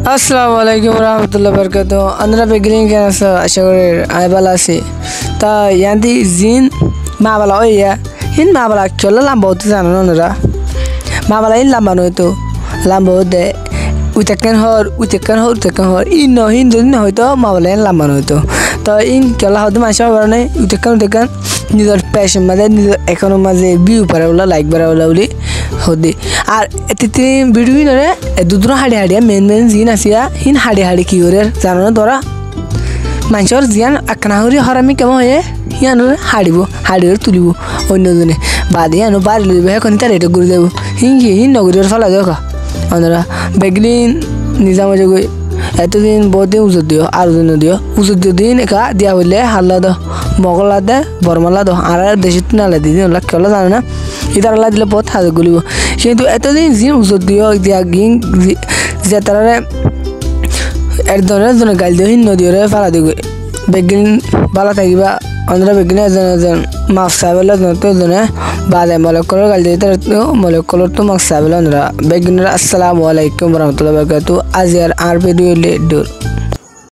আসসালামু আলাইকুম রহমতুল্লাহ বরকাত আমরা বেগিন কেন আছো আশা করি আমি ভালো আছি তা ইয়ান্তি জিন মা বালা ওইয়া হিন মা বালা চলে লাম্বা হতে জানো ওনারা মা বালা হিন লাম্বা নয়তো লাম্বা হতে উইতেকেন হর ইন ন হিন যদি হয়তো মা বালা হিন লাম্বা নয়তো তো ইন কেলা হতে মাসে বাড়ানে উইতেকেন নিজের প্যাশন মাঝে নিজের এখনো মাঝে ভিউ পারে বলা লাইক বাড়া বলা বলি হদি আর এতে ভিডিও নরে দুটো হাড়িয়া মেন জিন আসিয়া হিন হাড়ি কি করে জানো না তোরা মানুষের জিয়ান আঁকনা হরি হরামি কেমন হয়ে হিয়ান হাড়িও তুলিব অন্যজনে বাদে আনো বাড়ি লইব এখন তার এটা ঘুরে যাব হিন নগরীর ফলা দেখ অন্যরা বেগলিন নিজামে গই এতদিন বহুদিন উজর দিও আর দিও উজর দিন একা দিয়া হইলে হাল্লা দো মগলা দে বরমালা দো আর দেশে নালে দিদি ওলা কেলা জানে না ইতার আল্লাহ দিলে বহুত হাজত গলিব কিন্তু এতদিন জিন উজর দিও দিয়া গিন যে তারারে এক ধরনের গাল দিও হিন নদীরে ফালা দিব বেগিন বালা থাকিবা অন্যরা বেগিনে এজন মাছ চাইবেলা তো জনে বাদে মলকলর গাল দিয়ে তার মলকলর তো মাছ চাইবেলা অন্যরা বেগিনের আসসালামু আলাইকুম রহমতুল্লাহ বরকাতু আজ আর ভিডিও দূর